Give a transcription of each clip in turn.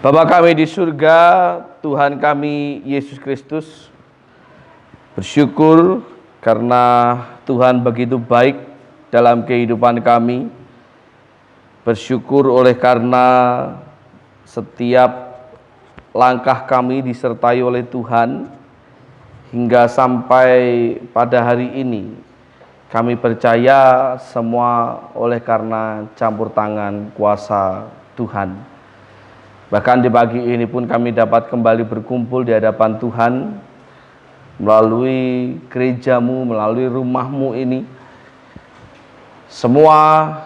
Bapa kami di surga, Tuhan kami Yesus Kristus, bersyukur karena Tuhan begitu baik dalam kehidupan kami. Bersyukur oleh karena setiap langkah kami disertai oleh Tuhan hingga sampai pada hari ini. Kami percaya semua oleh karena campur tangan kuasa Tuhan. Bahkan di pagi ini pun kami dapat kembali berkumpul di hadapan Tuhan melalui gerejamu, melalui rumahmu ini. Semua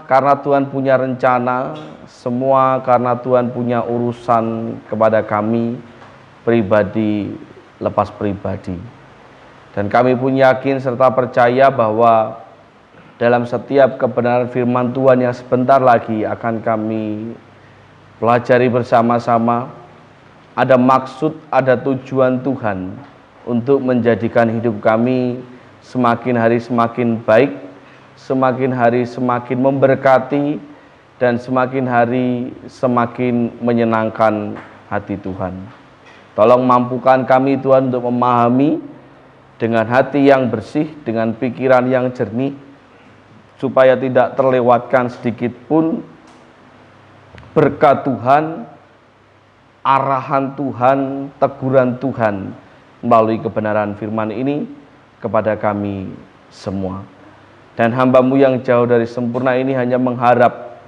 karena Tuhan punya rencana, semua karena Tuhan punya urusan kepada kami pribadi lepas pribadi. Dan kami pun yakin serta percaya bahwa dalam setiap kebenaran firman Tuhan yang sebentar lagi akan kami pelajari bersama-sama, ada maksud, ada tujuan Tuhan untuk menjadikan hidup kami semakin hari semakin baik, semakin hari semakin memberkati, dan semakin hari semakin menyenangkan hati Tuhan. Tolong mampukan kami Tuhan untuk memahami dengan hati yang bersih, dengan pikiran yang jernih, supaya tidak terlewatkan sedikit pun berkat Tuhan, arahan Tuhan, teguran Tuhan melalui kebenaran firman ini kepada kami semua. Dan hamba-Mu yang jauh dari sempurna ini hanya mengharap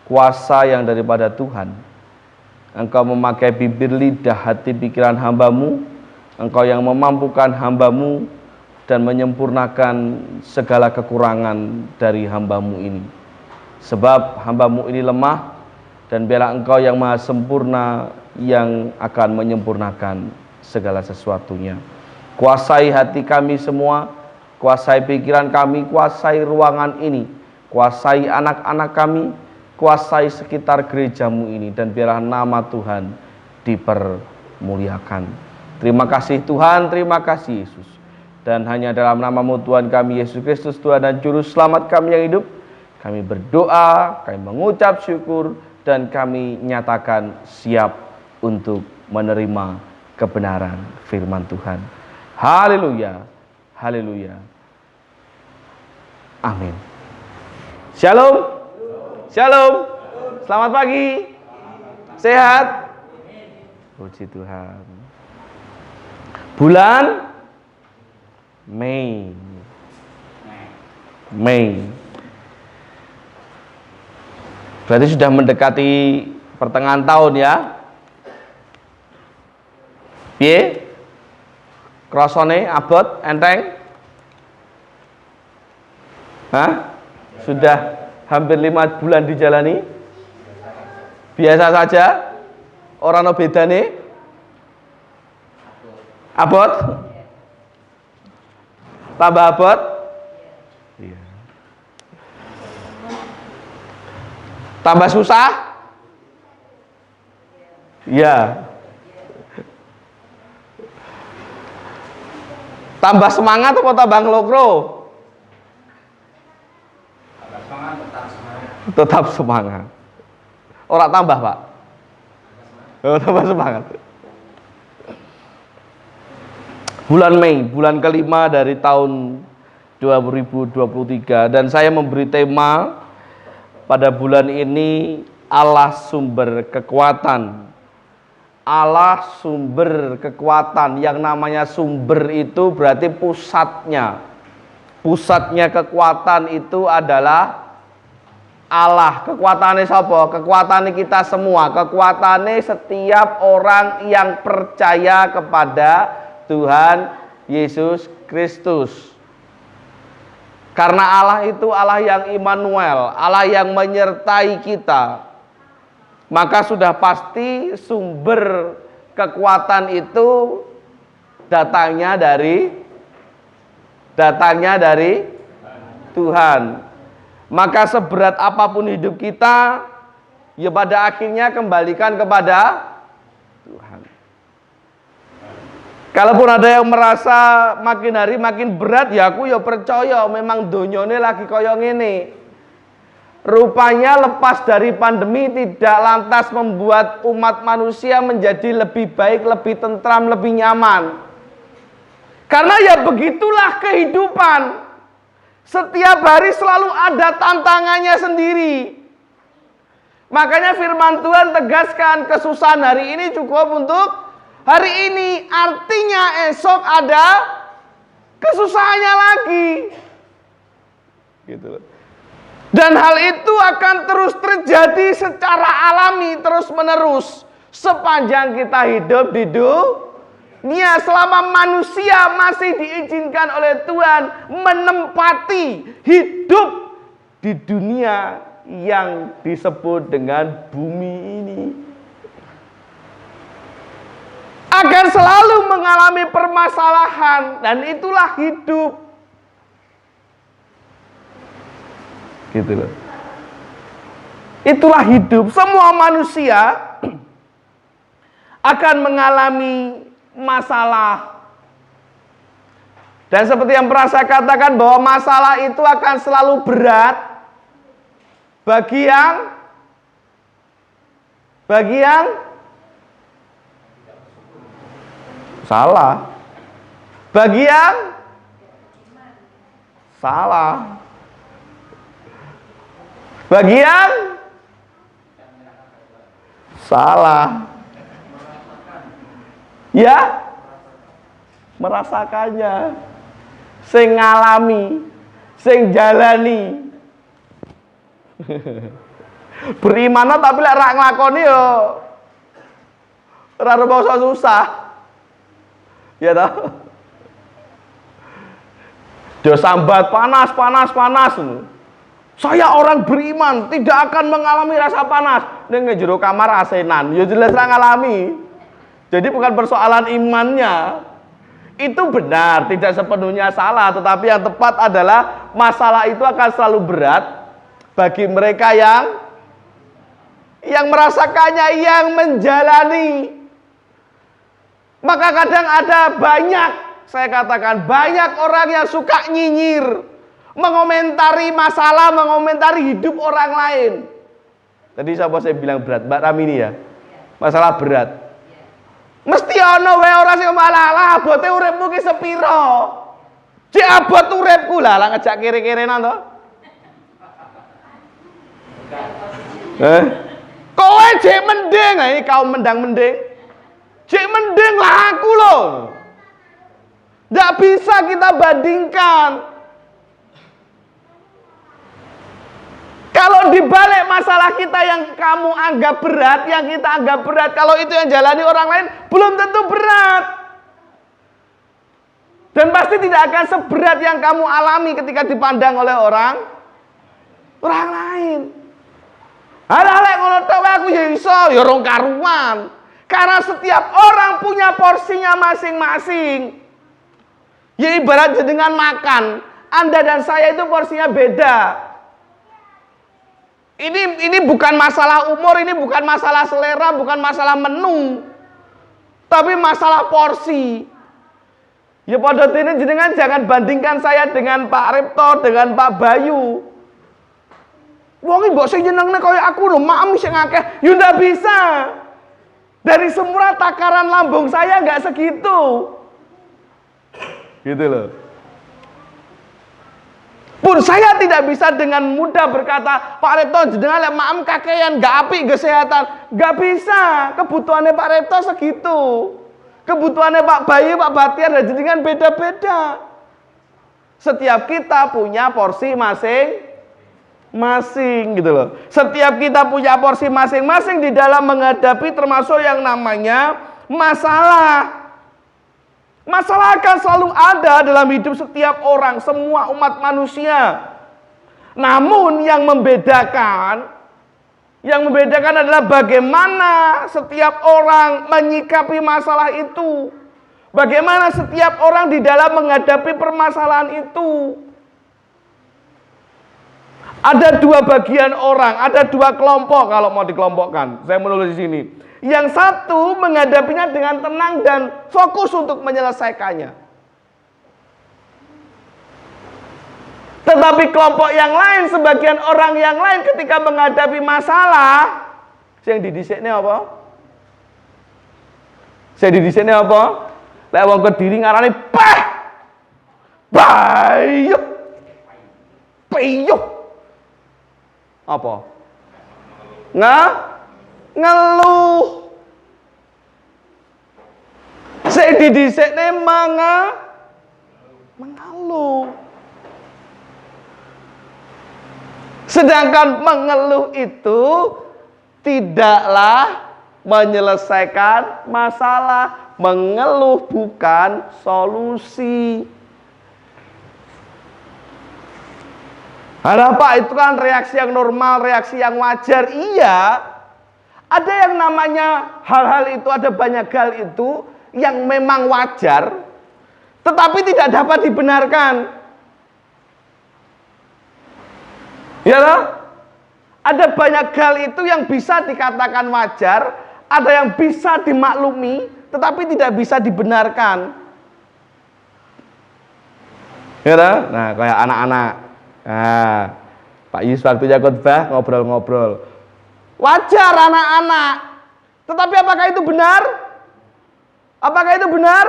kuasa yang daripada Tuhan. Engkau memakai bibir, lidah, hati, pikiran hamba-Mu. Engkau yang memampukan hamba-Mu dan menyempurnakan segala kekurangan dari hamba-Mu ini. Sebab hamba-Mu ini lemah, dan biarlah Engkau yang maha sempurna yang akan menyempurnakan segala sesuatunya. Kuasai hati kami semua, kuasai pikiran kami, kuasai ruangan ini, kuasai anak-anak kami, kuasai sekitar gerejamu ini, dan biarlah nama Tuhan dipermuliakan. Terima kasih Tuhan, terima kasih Yesus. Dan hanya dalam nama-Mu Tuhan kami Yesus Kristus, Tuhan dan Juru Selamat kami yang hidup, kami berdoa, kami mengucap syukur, dan kami nyatakan siap untuk menerima kebenaran firman Tuhan. Haleluya, haleluya, amin. Shalom, shalom, selamat pagi, sehat, puji Tuhan. Bulan Mei, berarti sudah mendekati pertengahan tahun ya. Piye? Krasane abot enteng? Hah? Sudah hampir 5 bulan dijalani? Biasa saja? Ora ono bedane? Abot? Tambah abot? Iya. Tambah susah? Ya. Tambah semangat atau tambah ngelokro? Tambah semangat, tetap semangat. Tetap semangat. Orang tambah, Pak? Oh, tambah semangat. Bulan Mei, bulan kelima dari tahun 2023, dan saya memberi tema pada bulan ini, Allah sumber kekuatan. Allah sumber kekuatan. Yang namanya sumber itu berarti pusatnya. Pusatnya kekuatan itu adalah Allah. Kekuatannya siapa? Kekuatannya kita semua. Kekuatannya setiap orang yang percaya kepada Tuhan Yesus Kristus. Karena Allah itu Allah yang Immanuel, Allah yang menyertai kita. Maka sudah pasti sumber kekuatan itu datangnya dari Tuhan. Maka seberat apapun hidup kita, ya pada akhirnya kembalikan kepada Tuhan. Kalaupun ada yang merasa makin hari makin berat, ya aku ya percaya memang donyone lagi koyo ngene. Rupanya lepas dari pandemi tidak lantas membuat umat manusia menjadi lebih baik, lebih tentram, lebih nyaman. Karena ya begitulah kehidupan. Setiap hari selalu ada tantangannya sendiri. Makanya firman Tuhan tegaskan kesusahan hari ini cukup untuk hari ini. Artinya esok ada kesusahannya lagi. Gitu loh. Dan hal itu akan terus terjadi secara alami terus menerus sepanjang kita hidup di dunia, selama manusia masih diizinkan oleh Tuhan menempati hidup di dunia yang disebut dengan bumi ini. Akan selalu mengalami permasalahan, dan itulah hidup. Gitu loh. Itulah hidup. Semua manusia akan mengalami masalah. Dan seperti yang pernah saya katakan bahwa masalah itu akan selalu berat bagi yang salah. Bagi yang salah. Bagi yang salah, ya merasakannya, sing ngalami, sing jalani. Beriman tapi lek rak nglakoni yo ora rasa susah. Ya toh? Do sambat panas. Saya orang beriman tidak akan mengalami rasa panas. Ning jero kamar asenan, ya jelas ra ngalami. Jadi bukan persoalan imannya. Itu benar, tidak sepenuhnya salah, tetapi yang tepat adalah masalah itu akan selalu berat bagi mereka yang merasakannya, yang menjalani. Maka kadang ada banyak, saya katakan banyak orang yang suka nyinyir, mengomentari masalah, mengomentari hidup orang lain. Tadi siapa saya bilang berat? Mbak Ramini ya? Masalah berat. Mesti ana wae ora sing malah abote uripmu ki sepiro. Cek abot uripku lah ngejak kere-kerenan to. Kowe jek mending, iki kaum mendang-mending. Jek mending lah aku loh. Nggak bisa kita bandingkan. Kalau dibalik masalah kita yang kamu anggap berat, yang kita anggap berat, kalau itu yang jalani orang lain, belum tentu berat. Dan pasti tidak akan seberat yang kamu alami ketika dipandang oleh orang lain. Hal-hal ngono tok aku ya iso, ya rong karuan. Karena setiap orang punya porsinya masing-masing. Ya ibarat dengan makan, Anda dan saya itu porsinya beda. Ini bukan masalah umur, ini bukan masalah selera, bukan masalah menu, tapi masalah porsi. Ya pada ini jenengan jangan bandingkan saya dengan Pak Repto, dengan Pak Bayu. Wong mbok sing nyenengne kaya aku lho, maem sing akeh. Ya ndak bisa. Dari semua takaran lambung saya nggak segitu. Gitu loh. Pun saya tidak bisa dengan mudah berkata, Pak Repto jenengan lek maem kakean gak apik kesehatan. Gak bisa. Kebutuhannya Pak Repto segitu. Kebutuhannya Pak Bayu, Pak Batiar dan jenengan beda-beda. Setiap kita punya porsi masing-masing gitu loh. Setiap kita punya porsi masing-masing di dalam menghadapi termasuk yang namanya masalah. Masalah akan selalu ada dalam hidup setiap orang, semua umat manusia. Namun yang membedakan adalah bagaimana setiap orang menyikapi masalah itu. Bagaimana setiap orang di dalam menghadapi permasalahan itu. Ada dua bagian orang, ada dua kelompok kalau mau dikelompokkan. Saya menulis di sini. Yang satu menghadapinya dengan tenang dan fokus untuk menyelesaikannya. Tetapi kelompok yang lain, sebagian orang yang lain ketika menghadapi masalah, yang didhisikne apa? Sing didhisikne apa? Lek wong Kediri ngarane peh. Bayuh. Peyuh. Apa? Ngeluh. Sing didhisikne mengeluh. Sedangkan mengeluh itu tidaklah menyelesaikan masalah. Mengeluh bukan solusi. Apa itu kan reaksi yang normal, reaksi yang wajar. Iya, ada yang namanya hal-hal itu, ada banyak hal itu yang memang wajar, tetapi tidak dapat dibenarkan. Ya loh? Ada banyak hal itu yang bisa dikatakan wajar, ada yang bisa dimaklumi, tetapi tidak bisa dibenarkan. Ya loh? Nah, kayak anak-anak. Nah, Pak Yus waktunya khotbah ngobrol-ngobrol. Wajar anak-anak, tetapi apakah itu benar? Apakah itu benar?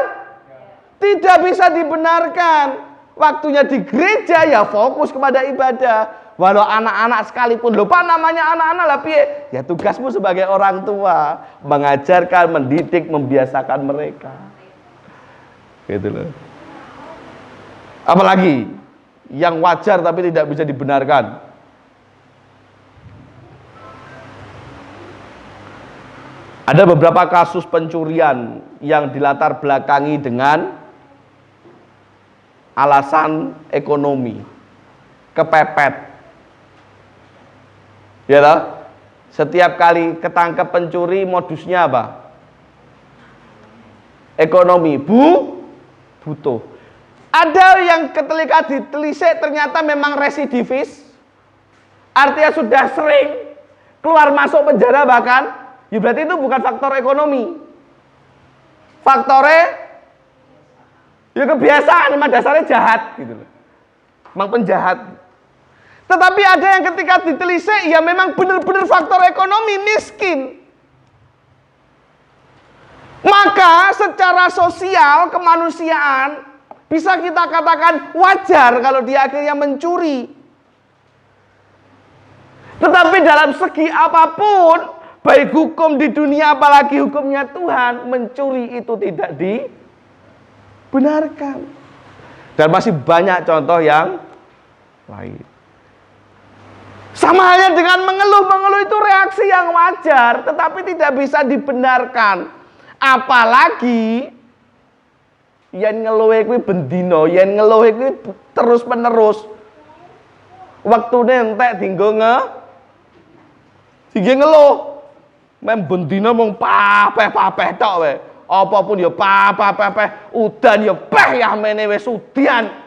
Tidak bisa dibenarkan. Waktunya di gereja ya fokus kepada ibadah. Walau anak-anak sekalipun, lupa namanya anak-anak lah piye? Ya tugasmu sebagai orang tua mengajarkan, mendidik, membiasakan mereka. Gitu loh. Apalagi yang wajar tapi tidak bisa dibenarkan. Ada beberapa kasus pencurian yang dilatar belakangi dengan alasan ekonomi, kepepet. Ya toh? Setiap kali ketangkep pencuri modusnya apa? Ekonomi, butuh. Ada yang ketika ditelisik ternyata memang residivis, artinya sudah sering keluar masuk penjara bahkan, ya berarti itu bukan faktor ekonomi. Faktornya ya kebiasaan, memang dasarnya jahat gitu loh. Memang penjahat. Tetapi ada yang ketika ditelisik ya memang benar-benar faktor ekonomi, miskin. Maka secara sosial, kemanusiaan bisa kita katakan wajar kalau dia akhirnya mencuri. Tetapi dalam segi apapun, baik hukum di dunia apalagi hukumnya Tuhan, mencuri itu tidak dibenarkan. Dan masih banyak contoh yang lain. Sama halnya dengan mengeluh itu reaksi yang wajar, tetapi tidak bisa dibenarkan. Apalagi yen ngeluhe kuwi bendina, yen ngeluhe kuwi terus-menerus. Waktune entek dienggo ngeluh. Mem bendina mung papeh-papeh tok wae. Apapun ya papeh-papeh, udan ya peh ya mene wis udan.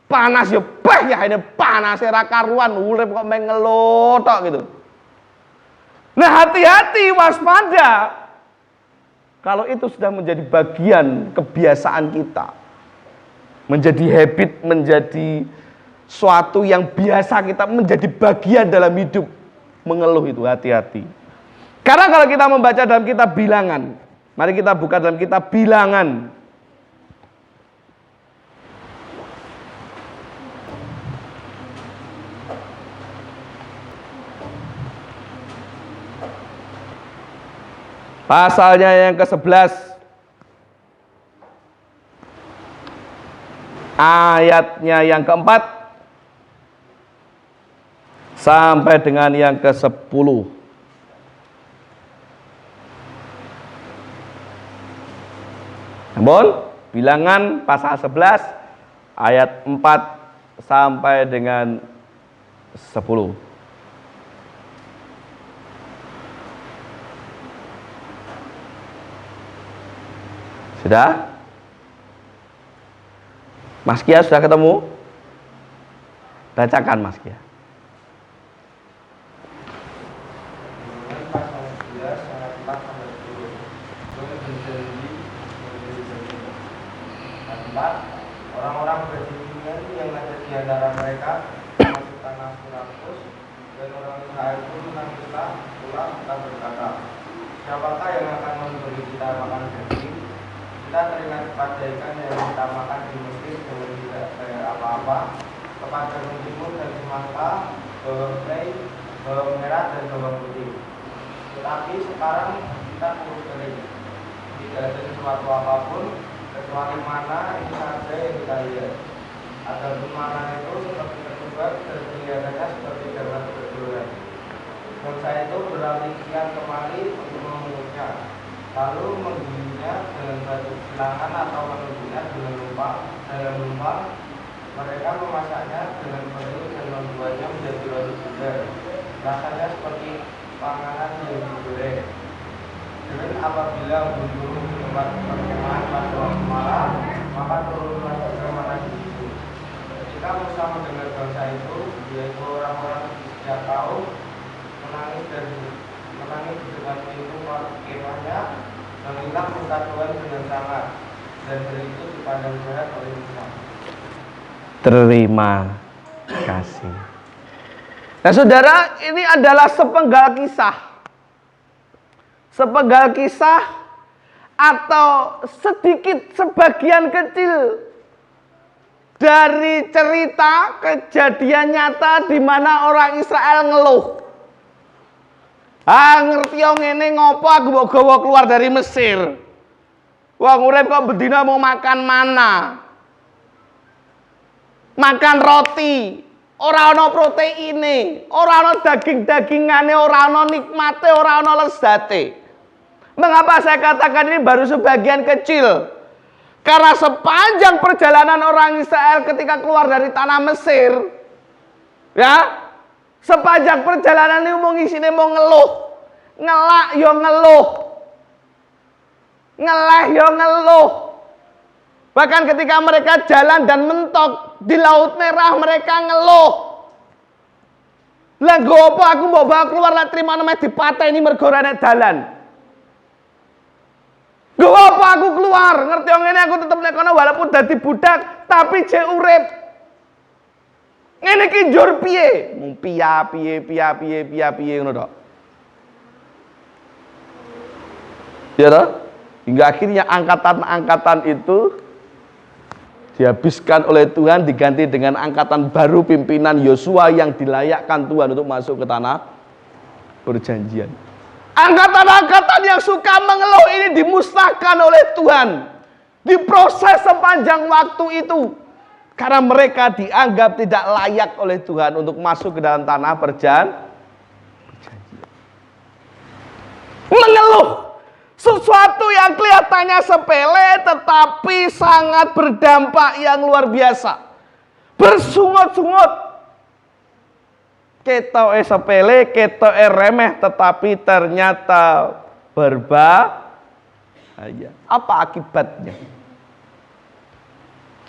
Panas ya peh ya ini panas ra karuan, urip kok meng ngeluh tok gitu. Nah, hati-hati, waspada. Kalau itu sudah menjadi bagian kebiasaan kita, menjadi habit, menjadi suatu yang biasa kita, menjadi bagian dalam hidup, mengeluh itu hati-hati. Karena kalau kita membaca dalam kitab Bilangan, mari kita buka dalam kitab Bilangan. Pasalnya yang ke-11, ayatnya yang ke-4 sampai dengan yang ke-10. Namun, Bilangan pasal 11 ayat 4 sampai dengan 10. Sudah? Mas Kia sudah ketemu? Bacakan Mas Kia. Orang-orang berjanji kemudian yang ada di antara mereka masuk tanah Surakus, dan orang Israel pun menangislah pulang kita berkata, siapakah yang akan memberi kita makan daging? Kita teringat pada ikan yang kita makan di Mesir dengan tidak bayar apa-apa, kepada mentimun dan semangka, bawang putih, bawang merah dan bawang putih. Tetapi sekarang kita kurus kering, tidak ada sesuatu apapun kecuali mana itu saja yang kita lihat. Adapun mana itu seperti ketupat dan kelihatannya seperti daun berdulan. Bangsa itu beralih kian kemari untuk memungutnya, lalu menggilinnya dengan batu silangan atau menumbuknya dengan dalam lumpang. Mereka memasaknya dengan meriu dan membuatnya menjadi roti bundar. Rasanya seperti panganan yang digoreng. Dan apabila berburu di tempat perkemahan pada waktu malam, maka turunlah ke mana di situ. Ketika Musa mendengar bangsa itu, yaitu orang-orang di setiap kaum, menangis di depan pintu kemahnya, menginap muka Tuhan dengan sangat, dan hari itu dipandang berat oleh Musa. Terima kasih. Nah saudara, ini adalah sepenggal kisah. Sepenggal kisah atau sedikit sebagian kecil dari cerita kejadian nyata di mana orang Israel ngeluh. Ngerti yang ini ngopo aku mau gawa keluar dari Mesir. Wong urip kok bedina mau makan mana? Makan roti, ora ana proteine, ora ana daging-dagingane, ora ana nikmate, ora ana lezate. Mengapa saya katakan ini baru sebagian kecil? Karena sepanjang perjalanan orang Israel ketika keluar dari tanah Mesir, ya, sepanjang perjalanan ini mau ngisine mau ngeluh, ngelak yo ngeluh, ngeleh yo ngeluh. Bahkan ketika mereka jalan dan mentok di Laut Merah, mereka ngeluh. Lah gopo aku mau bawa keluar lah terima namanya dipateni mergo ora nek dalan. Gopo aku keluar, ngerti yang ini aku tetep nek kono walaupun dadi budak tapi jek urip. Ngene iki njur piye? Mung piye ngono tok. Ya toh? Hingga akhirnya angkatan-angkatan itu dihabiskan oleh Tuhan, diganti dengan angkatan baru pimpinan Yosua yang dilayakkan Tuhan untuk masuk ke tanah perjanjian. Angkatan-angkatan yang suka mengeluh ini dimusnahkan oleh Tuhan, diproses sepanjang waktu itu karena mereka dianggap tidak layak oleh Tuhan untuk masuk ke dalam tanah perjanjian. Mengeluh sesuatu yang kelihatannya sepele tetapi sangat berdampak yang luar biasa. Bersungut-sungut. Ketoke sepele, ketoke remeh tetapi ternyata berbahaya. Apa akibatnya?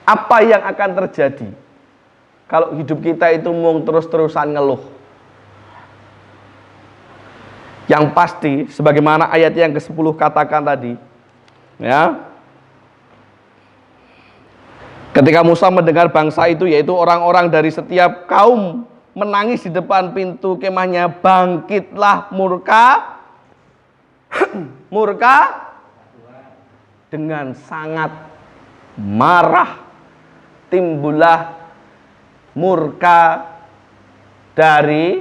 Apa yang akan terjadi kalau hidup kita itu mung terus-terusan ngeluh? Yang pasti, sebagaimana ayat yang ke-10 katakan tadi, ya, ketika Musa mendengar bangsa itu, yaitu orang-orang dari setiap kaum, menangis di depan pintu kemahnya, bangkitlah murka dengan sangat marah, timbullah murka dari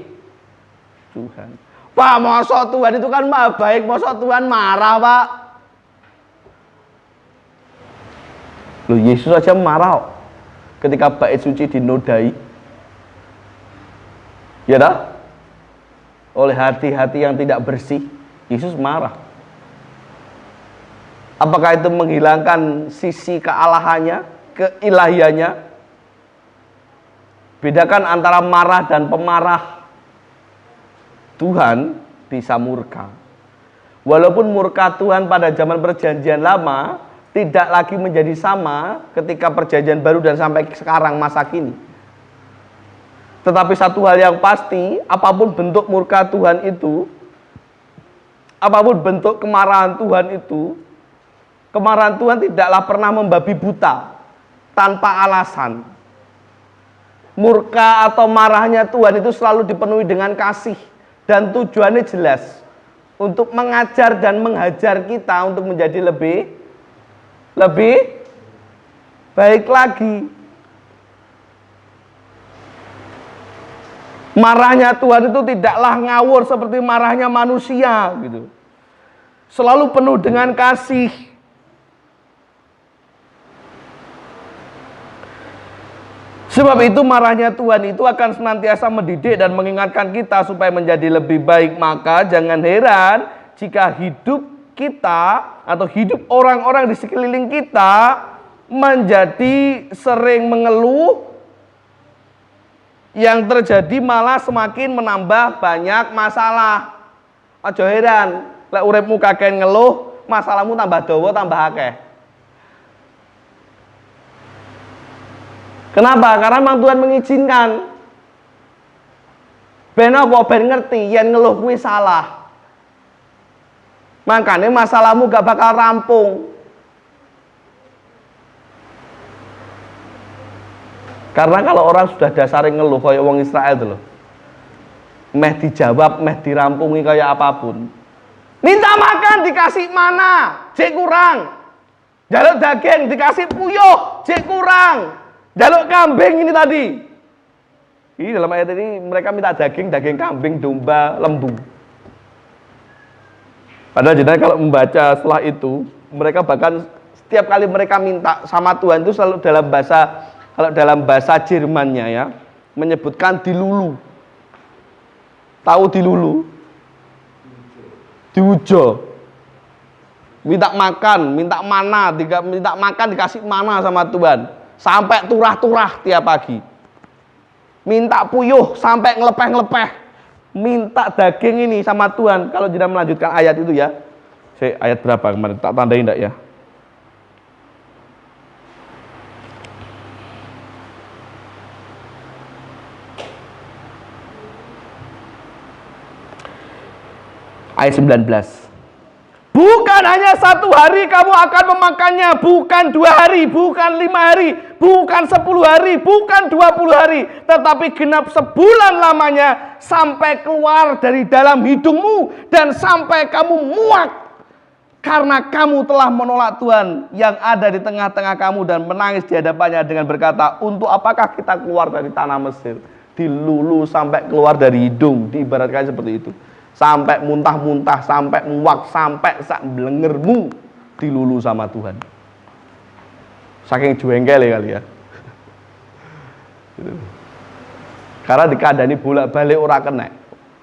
Tuhan. Pak, masa Tuhan itu kan maha baik, masa Tuhan marah, Pak? Loh, Yesus aja marah ketika bait suci dinodai. Ya dah? Oleh hati-hati yang tidak bersih, Yesus marah. Apakah itu menghilangkan sisi kealahannya, keilahiannya? Bedakan antara marah dan pemarah. Tuhan bisa murka. Walaupun murka Tuhan pada zaman perjanjian lama tidak lagi menjadi sama ketika perjanjian baru dan sampai sekarang masa kini. Tetapi satu hal yang pasti, apapun bentuk murka Tuhan itu, apapun bentuk kemarahan Tuhan itu, kemarahan Tuhan tidaklah pernah membabi buta tanpa alasan. Murka atau marahnya Tuhan itu selalu dipenuhi dengan kasih. Dan tujuannya jelas. Untuk mengajar dan menghajar kita untuk menjadi lebih baik lagi. Marahnya Tuhan itu tidaklah ngawur seperti marahnya manusia gitu. Selalu penuh dengan kasih. Sebab itu marahnya Tuhan itu akan senantiasa mendidik dan mengingatkan kita supaya menjadi lebih baik. Maka jangan heran jika hidup kita atau hidup orang-orang di sekeliling kita menjadi sering mengeluh, yang terjadi malah semakin menambah banyak masalah. Aja heran, lek uripmu kakek ngeluh, masalahmu tambah dawa, tambah akeh. Kenapa? Karena memang Tuhan mengizinkan. Ben apa? Ben ngerti yen ngeluh kuwi salah. Makanya masalahmu gak bakal rampung. Karena kalau orang sudah dasarnya ngeluh kayak wong Israel itu loh. Meh dijawab, meh dirampungi kayak apapun. Minta makan dikasih mana? Jek kurang. Jaluk daging dikasih puyuh, jek kurang. Jaluk kambing ini tadi. Ini dalam ayat ini mereka minta daging kambing, domba, lembu. Padahal jadi kalau membaca setelah itu, mereka bahkan setiap kali mereka minta sama Tuhan itu selalu dalam bahasa Jermannya ya, menyebutkan dilulu. Tahu dilulu? Diujo. Minta makan, minta mana, minta makan dikasih mana sama Tuhan. Sampai turah-turah tiap pagi. Minta puyuh sampai ngelepeh-ngelepeh. Minta daging ini sama Tuhan. Kalau tidak melanjutkan ayat itu ya. Ayat berapa kemarin? Tak tandain enggak ya? Ayat 19. Bukan hanya 1 hari kamu akan memakannya, bukan 2 hari, bukan 5 hari, bukan 10 hari, bukan 20 hari, tetapi genap sebulan lamanya sampai keluar dari dalam hidungmu dan sampai kamu muak karena kamu telah menolak Tuhan yang ada di tengah-tengah kamu dan menangis di hadapannya dengan berkata, untuk apakah kita keluar dari tanah Mesir? Dilulu sampai keluar dari hidung, diibaratkan seperti itu. Sampai muntah-muntah, sampai muak, sampai sak blengermu dilulu sama Tuhan. Saking jengkel kali ya. Karena dikandani bolak-balik ora kena.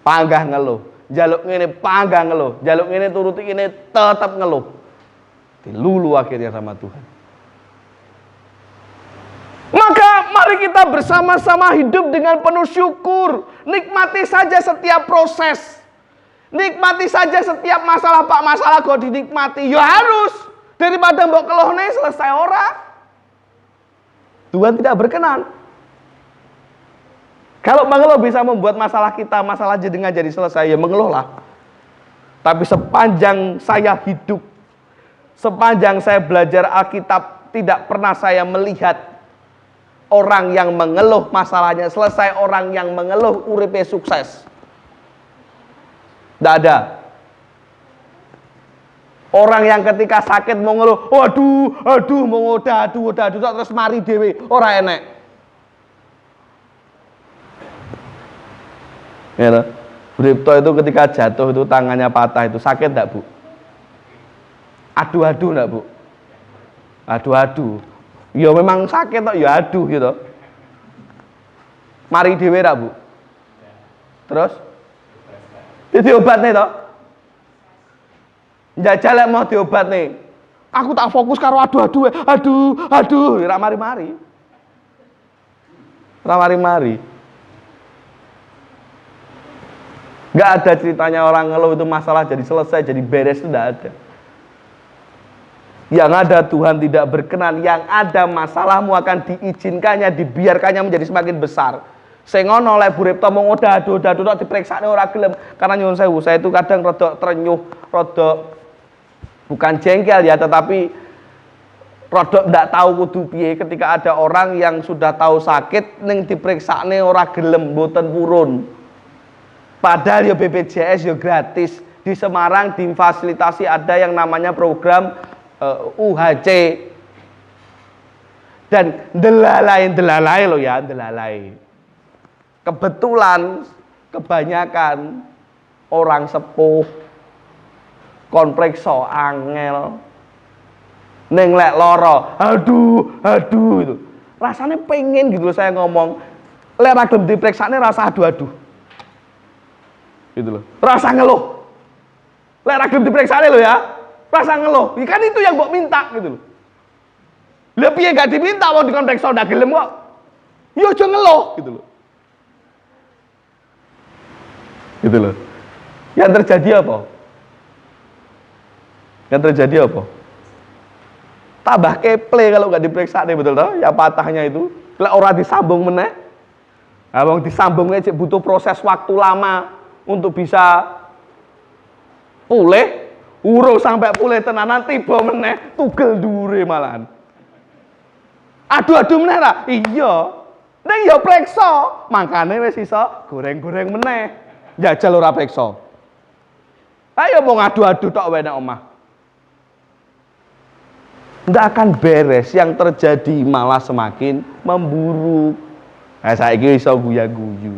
Panggah ngeluh, jaluk ngene panggah ngeluh, jaluk ngene turuti ngene tetap ngeluh. Dilulu akhirnya sama Tuhan. Maka mari kita bersama-sama hidup dengan penuh syukur. Nikmati saja setiap proses. Nikmati saja setiap masalah, Pak, masalah kok dinikmati. Ya harus. Daripada mbok keluhne selesai ora. Tuhan tidak berkenan. Kalau mengeluh bisa membuat masalah kita, masalah jenengan jadi selesai, ya mengeluhlah. Tapi sepanjang saya hidup, sepanjang saya belajar Alkitab, tidak pernah saya melihat orang yang mengeluh masalahnya selesai, orang yang mengeluh uripe sukses. Tidak ada. Orang yang ketika sakit mau ngeluh, aduh, mau udah, terus mari dewe, ora enek. Ya, Bripto itu ketika jatuh itu tangannya patah itu sakit enggak, Bu? Aduh enggak, Bu? Aduh. Ya memang sakit kok, ya aduh gitu. Mari dewe ra, Bu? Terus diobat nih toh. Njajal lek mau diobat nih. Aku tak fokus karo aduh, ora mari-mari. Ora mari-mari. Enggak ada ceritanya orang ngeluh itu masalah jadi selesai, jadi beres, itu enggak ada. Yang ada Tuhan tidak berkenan, yang ada masalahmu akan diizinkannya, dibiarkannya menjadi semakin besar. Sing ngono lek Bripto mung aduh diperiksane ora gelem karena nyuwun sewu, saya itu kadang rada trenyuh, rada bukan jengkel ya, tetapi rodok ndak tahu kudu piye ketika ada orang yang sudah tahu sakit ning diperiksane ora gelem mboten purun. Padahal ya BPJS ya gratis. Di Semarang difasilitasi ada yang namanya program UHC. Dan delalai loh ya, delalai. Kebetulan kebanyakan orang sepuh konprekso angel neng lek loro, aduh itu. Rasanya pengen gitu loh saya ngomong. Lek ra gelem diperiksane rasa aduh. Gitu loh. Rasa ngeluh. Lek ra gelem diperiksane loh ya. Rasa ngeluh. Ya kan itu yang mbok minta gitu loh. Lah piye gak diminta wong dikonprekso ndak gelem kok. Ya aja ngeluh gitu loh. Gitu loh. Yang terjadi apa? Tambah keple kalau nggak diperiksa nih, betul toh? Ya patahnya itu, lek ora disambung meneh. Nah, wong disambungnya butuh proses waktu lama untuk bisa pulih, urung sampai pulih tenanan tiba meneh tugel dure malahan. Aduh meneh ra? Iya. Ning ya preksa, makane wis iso goreng-goreng meneh. Jajal ora preksa. Ayo mau ngadu-adu tok wae nang omah. Nggak akan beres, yang terjadi malah semakin memburuk. Nah, saiki iso guya-guyu.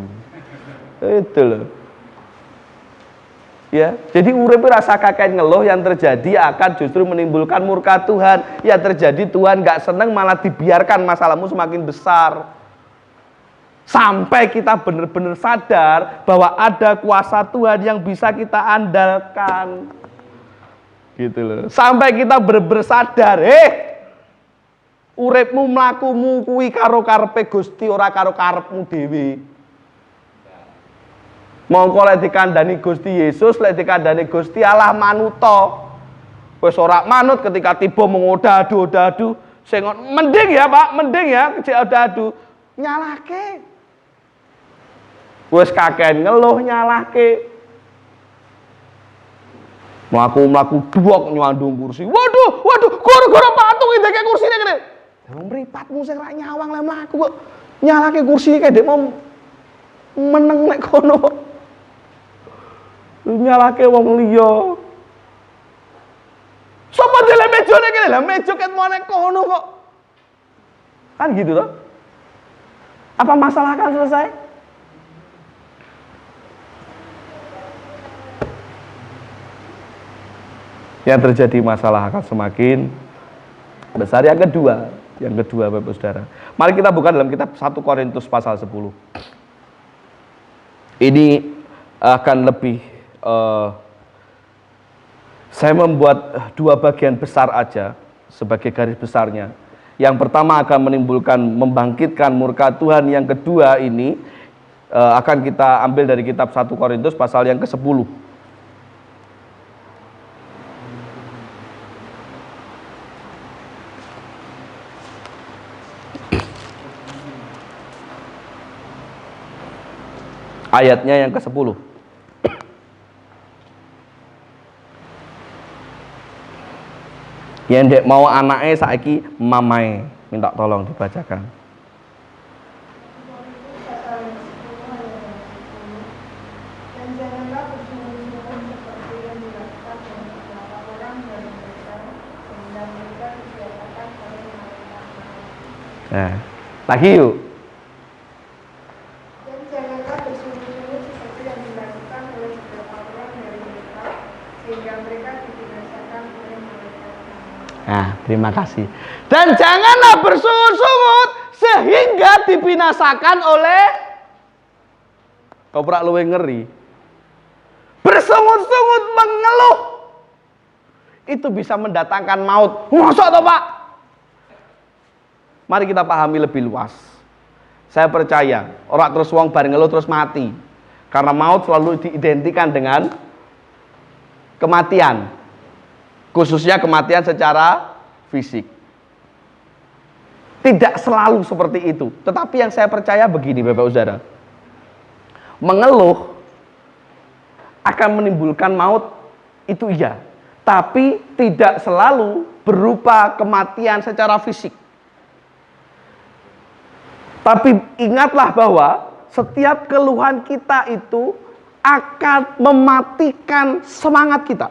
Itu loh. Ya, jadi urip rasa kakek ngeluh, yang terjadi akan justru menimbulkan murka Tuhan. Yang terjadi Tuhan nggak seneng malah dibiarkan masalahmu semakin besar. Sampai kita benar-benar sadar bahwa ada kuasa Tuhan yang bisa kita andalkan. Gitu loh. Sampai kita bersadar, uripmu mlakumu kuwi karo karepe Gusti ora karo karepmu dhewe. Mongko lek dikandani Gusti Yesus, lek dikandani Gusti Allah manuta. Wis ora manut ketika tiba mengoda-adu, sing mending ya Pak, mending ya kecil oda-adu, nyalahke. Wis kakean ngeluh nyalahke. Mlaku duwok nyandung kursi. Waduh, gara-gara patung iki kayak kursine kene. Wong mripatmu sing ra nyawang lek mlaku kok nyalake kursi kayak dek mau meneng nek kono. Nyalake wong liya. Sopo dele mejone kene? Lah mejo ket mau nek kono kok. Kan gitu toh? Apa masalah akan selesai? Yang terjadi masalah akan semakin besar. Yang kedua Bapak Saudara, mari kita buka dalam kitab 1 Korintus pasal 10. Ini akan lebih saya membuat dua bagian besar aja sebagai garis besarnya. Yang pertama akan membangkitkan murka Tuhan. Yang kedua ini akan kita ambil dari kitab 1 Korintus pasal yang ke-10. Ayatnya yang ke-10. Yang dek mau anaknya saiki mamae minta tolong dibacakan. Nah, lagi yuk. Nah, terima kasih. Dan janganlah bersungut-sungut sehingga dibinasakan oleh koprak luwih ngeri. Bersungut-sungut mengeluh itu bisa mendatangkan maut. Mosok toh, Pak? Mari kita pahami lebih luas. Saya percaya orang terus wong bareng ngeluh terus mati. Karena maut selalu diidentikan dengan kematian. Khususnya kematian secara fisik. Tidak selalu seperti itu. Tetapi yang saya percaya begini Bapak Saudara. Mengeluh akan menimbulkan maut itu iya. Tapi tidak selalu berupa kematian secara fisik. Tapi ingatlah bahwa setiap keluhan kita itu akan mematikan semangat kita.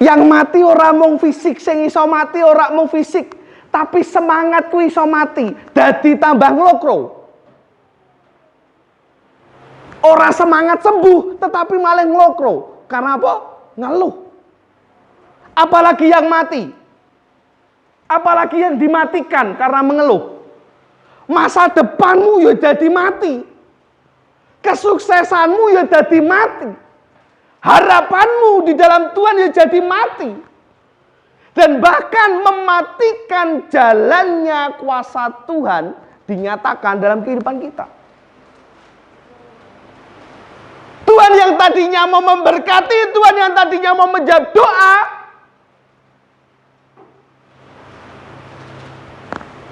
Yang mati ora mung fisik, sing iso mati ora mung fisik, tapi semangatku iso mati, dadi tambah nglokro. Ora semangat sembuh, tetapi malah nglokro. Karena apa? Ngeluh. Apalagi yang mati. Apalagi yang dimatikan karena mengeluh. Masa depanmu ya jadi mati. Kesuksesanmu ya jadi mati. Harapanmu di dalam Tuhan ya jadi mati. Dan bahkan mematikan jalannya kuasa Tuhan dinyatakan dalam kehidupan kita. Tuhan yang tadinya mau memberkati, Tuhan yang tadinya mau menjawab doa,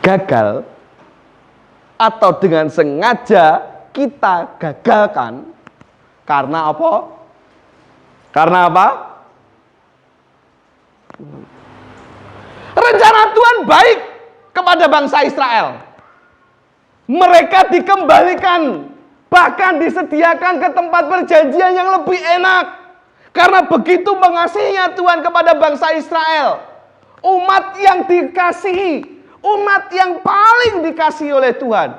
gagal, atau dengan sengaja kita gagalkan. Karena apa? Karena apa? Rencana Tuhan baik kepada bangsa Israel. Mereka dikembalikan, bahkan disediakan ke tempat perjanjian yang lebih enak. Karena begitu mengasihinya Tuhan kepada bangsa Israel. Umat yang dikasihi, umat yang paling dikasihi oleh Tuhan.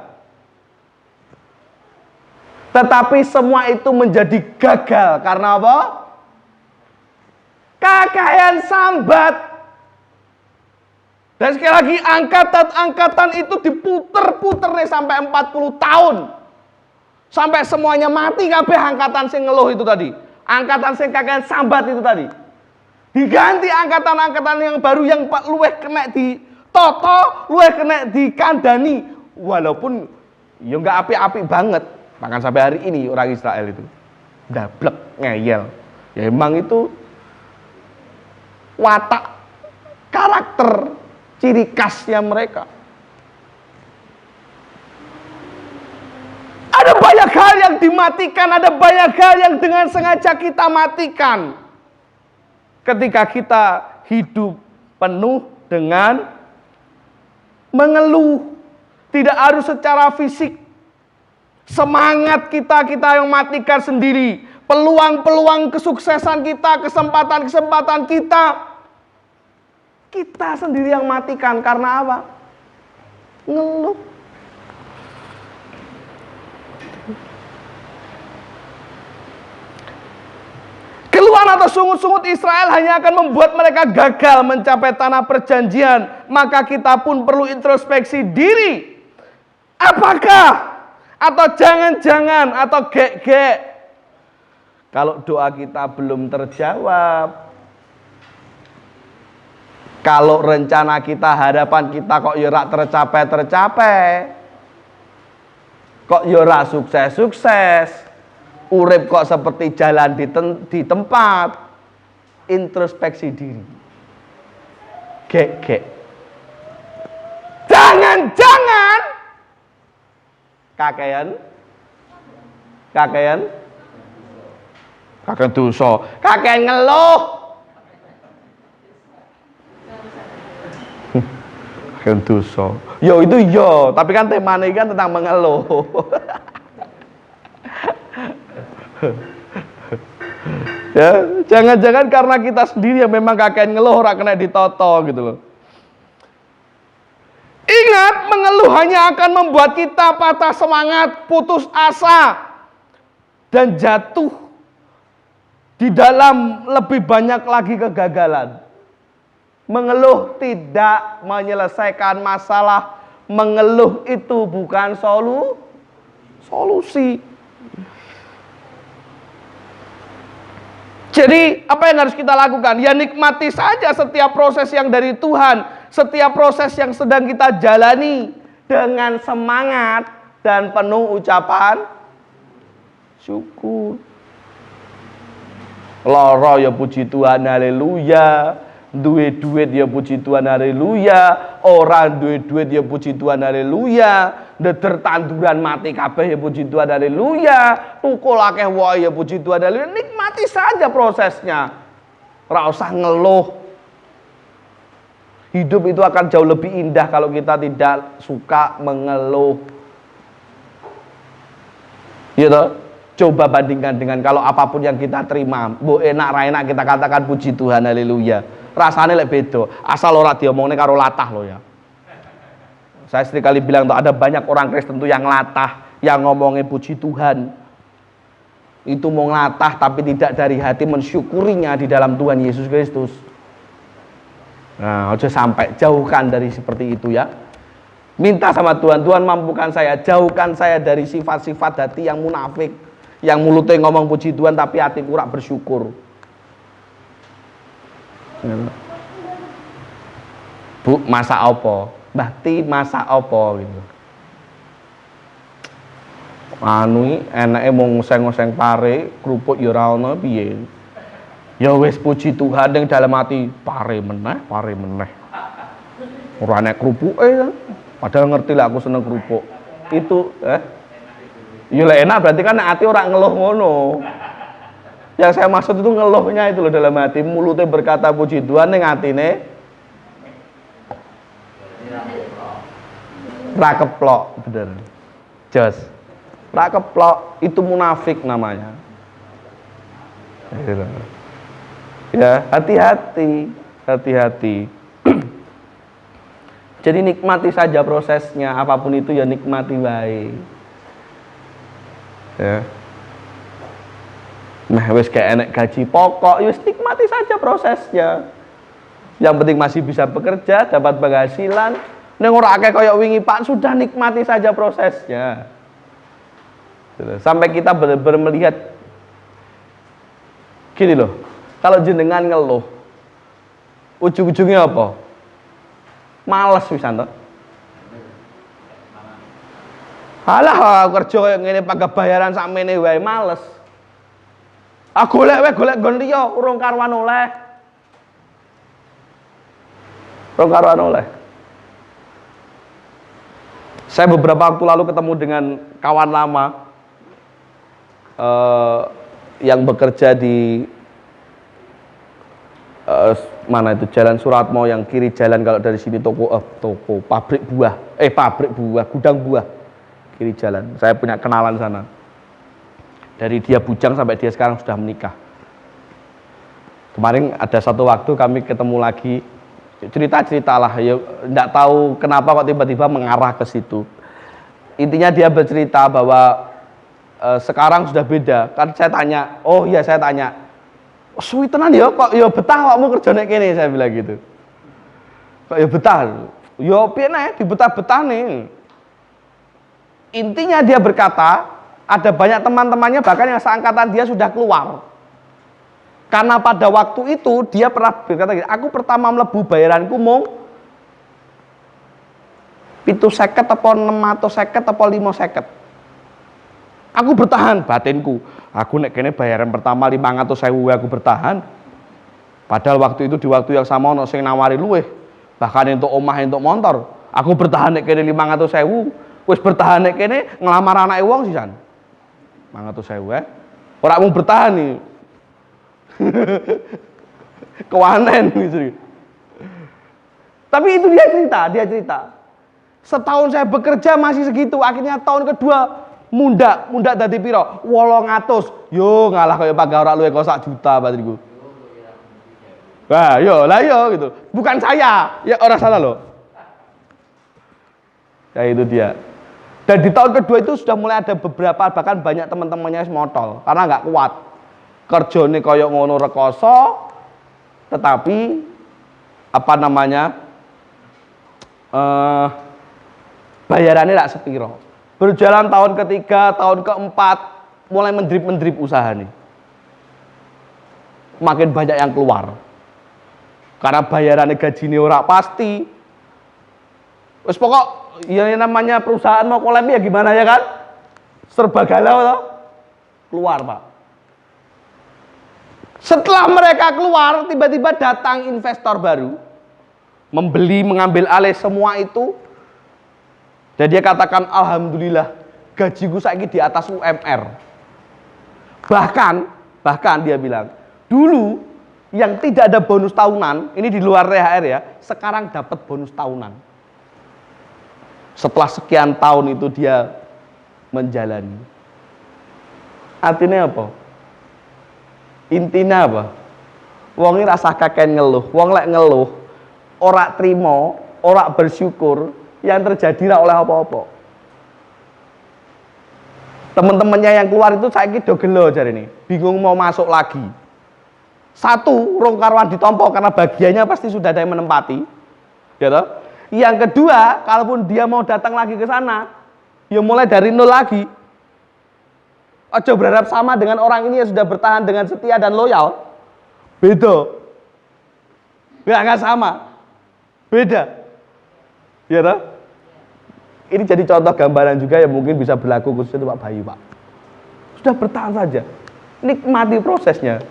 Tetapi semua itu menjadi gagal. Karena apa? Kakayan sambat. Dan sekali lagi angkatan-angkatan itu diputer-puter nih sampai 40 tahun. Sampai semuanya mati kabeh angkatan sing ngeluh itu tadi. Angkatan sing kakayan sambat itu tadi. Diganti angkatan-angkatan yang baru yang luweh kena di toto, luweh kena dikandani. Walaupun ya enggak api-api banget. Bahkan sampai hari ini orang Israel itu dablek, ngeyel. Ya emang itu watak, karakter, ciri khasnya mereka. Ada banyak hal yang dimatikan, ada banyak hal yang dengan sengaja kita matikan. Ketika kita hidup penuh dengan mengeluh, tidak harus secara fisik. Semangat kita yang matikan sendiri. Peluang-peluang kesuksesan kita, kesempatan-kesempatan kita sendiri yang matikan. Karena apa? Ngeluh. Keluhan atau sungut-sungut Israel hanya akan membuat mereka gagal mencapai tanah perjanjian. Maka kita pun perlu introspeksi diri. Apakah atau jangan-jangan atau gek-gek kalau doa kita belum terjawab, kalau rencana kita, harapan kita kok ya rak tercapai, kok ya rak sukses, urip kok seperti jalan di tempat, introspeksi diri. Gek-gek. Jangan-jangan kakean dosa, kakean ngeluh. Kakean dosa. Yo itu yo, tapi kan temanya kan tentang mengeluh. Ya, jangan-jangan karena kita sendiri yang memang kakean ngeluh ora kena ditoto gitu loh. Ingat, mengeluh hanya akan membuat kita patah semangat, putus asa, dan jatuh di dalam lebih banyak lagi kegagalan. Mengeluh tidak menyelesaikan masalah. Mengeluh itu bukan solusi. Jadi apa yang harus kita lakukan? Ya nikmati saja setiap proses yang dari Tuhan. Setiap proses yang sedang kita jalani dengan semangat dan penuh ucapan syukur. Lara ya puji Tuhan, haleluya. Duwe duit ya puji Tuhan, haleluya. Orang duwe duit ya puji Tuhan, haleluya. Deder tanduran mati kabeh ya puji Tuhan, haleluya. Tukul akeh wae ya puji Tuhan, haleluya. Nikmati saja prosesnya. ora usah ngeluh. Hidup itu akan jauh lebih indah kalau kita tidak suka mengeluh. Gitu. Coba bandingkan dengan kalau apapun yang kita terima, bu enak ra enak kita katakan puji Tuhan, haleluya. Rasanya lek beda. Asal ora diomongne karo latah lo ya. Saya sering kali bilang tuh ada banyak orang Kristen tuh yang latah, yang ngomongin puji Tuhan. Itu mau ngelatah tapi tidak dari hati mensyukurinya di dalam Tuhan Yesus Kristus. Nah, aja sampai, jauhkan dari seperti itu ya. Minta sama Tuhan, Tuhan mampukan saya, jauhkan saya dari sifat-sifat hati yang munafik, yang mulutnya ngomong puji Tuhan tapi hati kurang bersyukur. Bu, masak apa? Mbah Ti masak apa gitu. Anu enake mung ngoseng-ngoseng pare, krupuk ya ora ono piye. Ya wis puji Tuhan ning dalam hati, pare meneh. Ora nek krupuke, padahal ngerti lah aku seneng krupuk. Itu ya lek enak berarti kan nek ati ora ngeluh ngono. Yang saya maksud itu ngeluhnya itu loh dalam hati, mulutnya berkata puji Tuhan ning atine ra keplok, bener. Jos. Ra keplok, itu munafik namanya. Ya, hati-hati. Jadi nikmati saja prosesnya, apapun itu ya nikmati baik. Ya. Nah, wis kayak enek gaji pokok, ya nikmati saja prosesnya. Yang penting masih bisa bekerja, dapat penghasilan. Ning ora akeh kaya wingi Pak, sudah nikmati saja prosesnya. Sampai kita benar-benar melihat gini loh, kalau jenengan ngeluh ujung-ujungnya apa? Males pisan to. Halah kerja kaya ngene pagah bayaran sakmene wae males. Golek wae golek nggon liya urung karuan oleh. Saya beberapa waktu lalu ketemu dengan kawan lama yang bekerja di mana itu Jalan Suratmo yang kiri jalan kalau dari sini toko pabrik buah, gudang buah kiri jalan. Saya punya kenalan sana. Dari dia bujang sampai dia sekarang sudah menikah. Kemarin ada satu waktu kami ketemu lagi, cerita lah, ya enggak tahu kenapa kok tiba-tiba mengarah ke situ. Intinya dia bercerita bahwa sekarang sudah beda. Kan saya tanya, saya tanya, suwi tenan ya kok ya betah awakmu kerja nek kene, saya bilang gitu. Kok ya betah? Ya piye nek dibetah-betah nih. Intinya dia berkata, ada banyak teman-temannya bahkan yang seangkatan dia sudah keluar. Karena pada waktu itu dia pernah berkata gini, aku pertama mlebu bayaranku mung 750 apa 650 apa 550. Aku bertahan batinku. Aku nek kene bayaran pertama 500.000 aku bertahan. Padahal waktu itu di waktu yang sama ono sing nawari luweh. Bahkan untuk omah untuk motor. Aku bertahan nek kene 500.000. Wis bertahan nek kene ngelamar anake wong sisan. 500.000 ora mung bertahan nih. Kewanen gitu. Tapi itu dia cerita. Setahun saya bekerja masih segitu, akhirnya tahun kedua mundak dadi piro? 800. Yo ngalah kaya pagah ora luwih kok 1 juta batriku. Wah, yo gitu. Bukan saya, ya orang salah loh. Ya itu dia. Dan di tahun kedua itu sudah mulai ada beberapa, bahkan banyak teman-temannya motol karena nggak kuat. Kerjane kaya ngono rekoso, tetapi bayarannya tidak sepiro. Berjalan tahun ketiga, tahun keempat, mulai mendrip usaha nih. Makin banyak yang keluar. Karena bayarannya gajinya ora pasti. Wes pokok ya namanya perusahaan mau kolem ya gimana ya kan? Serba galau toh. Keluar, Pak. Setelah mereka keluar, tiba-tiba datang investor baru, mengambil alih semua itu, dan dia katakan, alhamdulillah, gajiku saiki di atas UMR. Bahkan dia bilang, dulu yang tidak ada bonus tahunan, ini di luar THR ya, sekarang dapat bonus tahunan. Setelah sekian tahun itu dia menjalani. Artinya apa? Intinya apa? Wong ini rasa kakek ngeluh, wong lek ngeluh, ora trimo, ora bersyukur, yang terjadi oleh apa-apa. Teman-temannya yang keluar itu saya do gelo jare ini, bingung mau masuk lagi. Satu, rong karwan ditompo karena bagiannya pasti sudah ada yang menempati. Ya toh? Yang kedua, kalaupun dia mau datang lagi ke sana, ya mulai dari nol lagi. Ojo berharap sama dengan orang ini yang sudah bertahan dengan setia dan loyal. Beda. Enggak sama. Beda. Ya toh? Ini jadi contoh gambaran juga yang mungkin bisa berlaku khusus untuk Pak Bayu, Pak. Sudah bertahan saja. Nikmati prosesnya.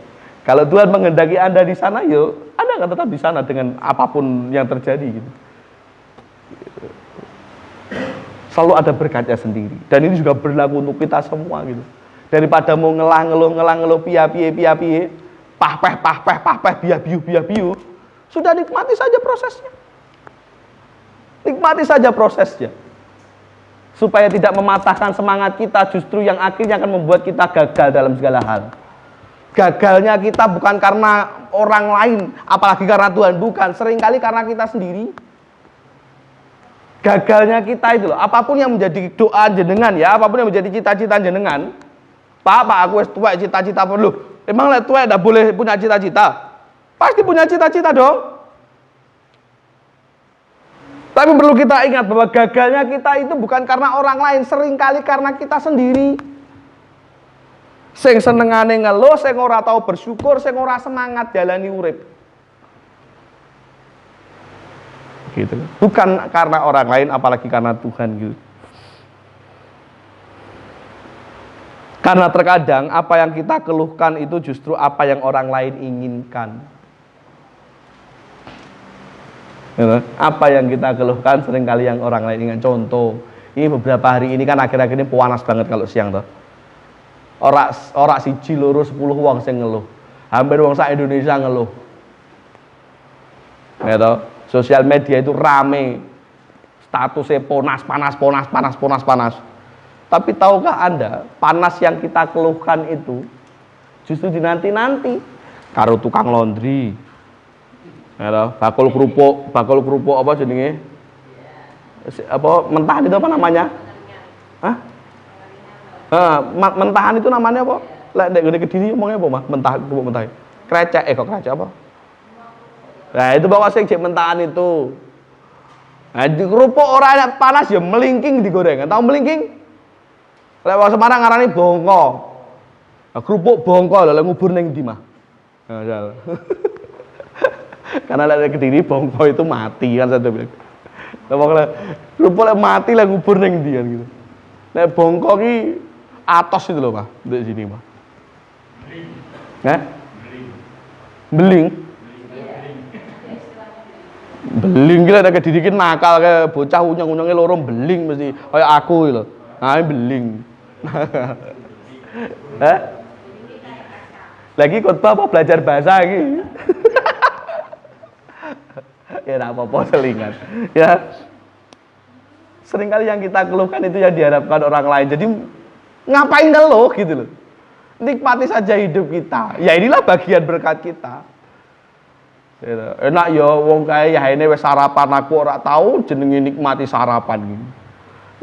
Kalau Tuhan menghendaki Anda di sana, yo Anda akan tetap di sana dengan apapun yang terjadi gitu. Selalu ada berkatnya sendiri. Dan ini juga berlaku untuk kita semua gitu. Daripada mau ngelah-ngeluh, piye, pah-peh, biah-biu, sudah nikmati saja prosesnya. Nikmati saja prosesnya. Supaya tidak mematahkan semangat kita, justru yang akhirnya akan membuat kita gagal dalam segala hal. Gagalnya kita bukan karena orang lain, apalagi karena Tuhan, bukan. Seringkali karena kita sendiri. Gagalnya kita itu loh, apapun yang menjadi doa jenengan ya, apapun yang menjadi cita-cita jenengan. Pak, aku wis tuwek cita-cita perlu. Emang lek tuwek ndak boleh punya cita-cita? Pasti punya cita-cita dong. Tapi perlu kita ingat bahwa gagalnya kita itu bukan karena orang lain, seringkali karena kita sendiri. Sing senengane ngeluh, sing ora tau bersyukur, sing ora semangat jalani urip. Gitu. Bukan karena orang lain, apalagi karena Tuhan gitu. Karena terkadang apa yang kita keluhkan itu justru apa yang orang lain inginkan. Apa yang kita keluhkan seringkali yang orang lain inginkan. Contoh, ini beberapa hari ini kan akhir-akhir ini panas banget kalau siang toh. Ora siji loro 10 wong sing ngeluh. Hampir wong sak Indonesia ngeluh. Ya toh, sosial media itu rame. Statusnya panas. Tapi tahukah Anda, panas yang kita keluhkan itu justru dinanti-nanti karo tukang laundry. Ya toh, bakul kerupuk apa jenenge? Apa mentahan itu apa namanya? Hah? Mentahan itu namanya apa? Lek nek Kediri ngomongnya apa, Mah? Mentah, kerupuk mentah. Krecek, kok krecek apa? Nah, itu bawa sing jek mentahan itu. Nah, di kerupuk ora enak panas ya melingking digoreng. Tahu melingking? Lek wong Semarang ngarani bongko. Nah, kerupuk bongko lho ngubur ning ndi, Mah? Nah, karena lek Kediri bongko itu mati kan saya bilang. Lah wong kerupuk lek mati lek ngubur ning ndi kan gitu. Lek bongko ki atos itu loh, Pak, di sini, Pak. Beling. Beling gila ada kedirikin nakal kayak bocah unyang-unyangnya lorong beling mesti kayak aku gitu. Nah, beling. Lagi khotbah apa belajar bahasa lagi? Ya enggak apa-apa selingan. Ya. Seringkali yang kita keluhkan itu yang diharapkan orang lain. Jadi ngapain ngeluh gitu loh. Nikmati saja hidup kita. Ya inilah bagian berkat kita. Enak ya wong kae ya ini wis sarapan aku ora tahu jenenge nikmati sarapan gitu.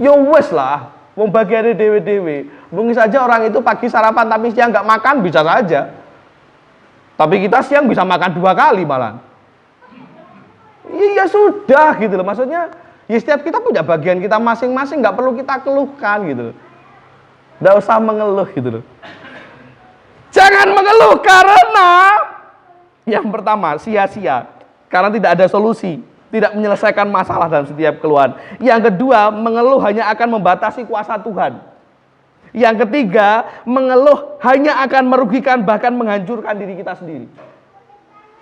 Ya wis lah, wong bagiane dhewe-dhewe. Mungkin saja orang itu pagi sarapan tapi siang enggak makan bisa saja. Tapi kita siang bisa makan 2 kali malah. Iya sudah gitu loh. Maksudnya ya setiap kita punya bagian kita masing-masing, enggak perlu kita keluhkan gitu loh. Enggak usah mengeluh gitu loh. Jangan mengeluh karena yang pertama, sia-sia. Karena tidak ada solusi. Tidak menyelesaikan masalah dalam setiap keluhan. Yang kedua, mengeluh hanya akan membatasi kuasa Tuhan. Yang ketiga, mengeluh hanya akan merugikan bahkan menghancurkan diri kita sendiri.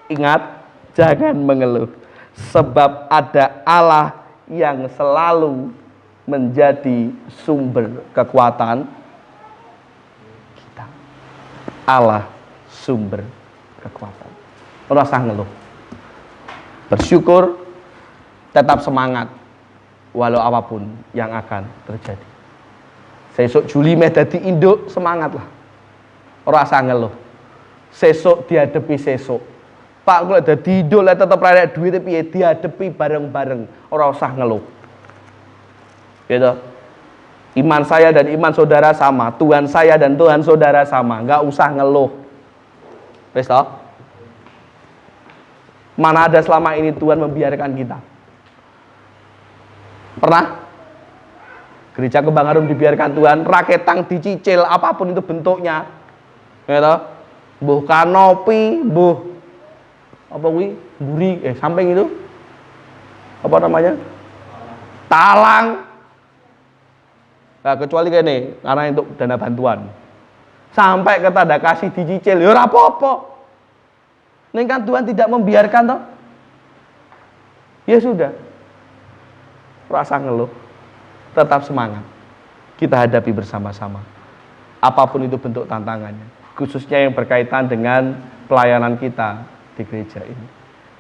Ingat, jangan mengeluh. Sebab ada Allah yang selalu menjadi sumber kekuatan kita. Allah sumber kekuatan. ora usah ngeluh. Bersyukur, tetap semangat walau apapun yang akan terjadi. Sesuk Juli meh dadi induk, semangat lah. Ora usah ngeluh. Sesuk dihadapi sesuk. Pak kula dadi induk lek tetep rarek duit piye dihadapi bareng-bareng. Ora usah ngeluh. Gitu. Iman saya dan iman saudara sama, Tuhan saya dan Tuhan saudara sama, nggak usah ngeluh. Wis toh? Mana ada selama ini Tuhan membiarkan kita? Pernah? Gereja Kembang Harum dibiarkan Tuhan, raketang dicicil apapun itu bentuknya. Gitu. Mbuh kanopi, mbuh apa kuwi? Mburi, samping itu. Apa namanya? Talang. Nah, kecuali kene, karena untuk dana bantuan. Sampai ke tanda kasih dicicil, ya ora apa-apa. Ning kan Tuhan tidak membiarkan toh. Ya sudah. Rasa ngeluh. Tetap semangat. Kita hadapi bersama-sama. Apapun itu bentuk tantangannya. Khususnya yang berkaitan dengan pelayanan kita di gereja ini.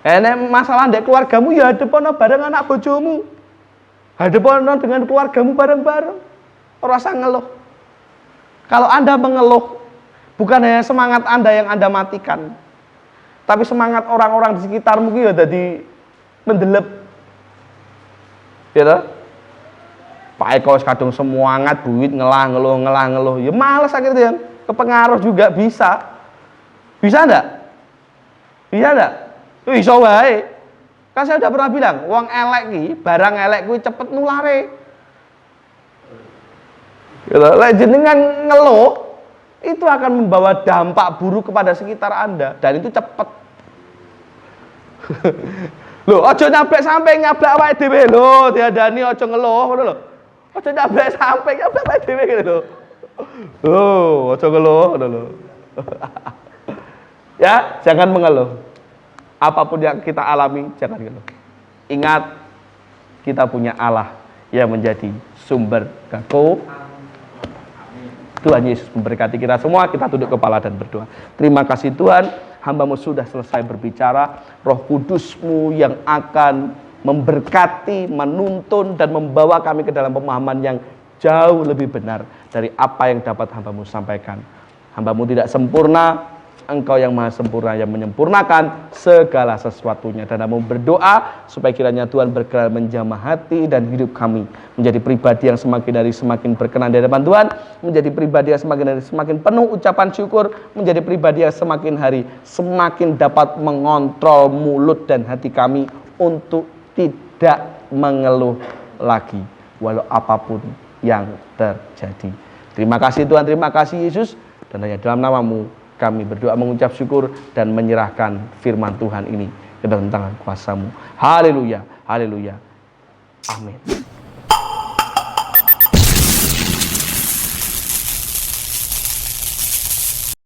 Nek masalah ndek keluargamu ya hadepono bareng anak bojomu. Hadepono dengan keluargamu bareng-bareng. Ora usah ngeluh. Kalau Anda mengeluh, bukan hanya semangat Anda yang Anda matikan, tapi semangat orang-orang di sekitarmu ki ya dadi mendelep. Gitu? Pak Eko kadung semangat duit ngeluh. Ya males akhirnya. Kepengaruh juga bisa. Bisa enggak? Bisa enggak? Bisa wae. Kan saya udah pernah bilang, wong elek ki, barang elek kuwi cepet nulare. Gitu. Lek jenengan ngeluh, itu akan membawa dampak buruk kepada sekitar Anda dan itu cepet. Lho, aja nyablek sampai nyablek awake dhewe lho, diadani aja ngeluh ngono lho. Aja nyablek sampai nyablek awake dhewe gitu lho. Loh, aja ngeluh ngono lho. Ya, jangan mengeluh. Apapun yang kita alami, jangan ngeluh. Ingat, kita punya Allah yang menjadi sumber kekuatan. Tuhan Yesus memberkati kita semua. Kita tunduk kepala dan berdoa. Terima kasih Tuhan, hamba-Mu sudah selesai berbicara. Roh Kudus-Mu yang akan memberkati, menuntun, dan membawa kami ke dalam pemahaman yang jauh lebih benar dari apa yang dapat hamba-Mu sampaikan. Hamba-Mu tidak sempurna, Engkau yang maha sempurna yang menyempurnakan segala sesuatunya. Dan kami berdoa supaya kiranya Tuhan berkenan menjamah hati dan hidup kami menjadi pribadi yang semakin dari semakin berkenan di hadapan Tuhan, menjadi pribadi yang semakin dari semakin penuh ucapan syukur, menjadi pribadi yang semakin hari semakin dapat mengontrol mulut dan hati kami untuk tidak mengeluh lagi walau apapun yang terjadi. Terima kasih Tuhan, terima kasih Yesus, dan hanya dalam nama-Mu kami berdoa mengucap syukur dan menyerahkan firman Tuhan ini ke dalam tangan kuasa-Mu. Haleluya, haleluya. Amin.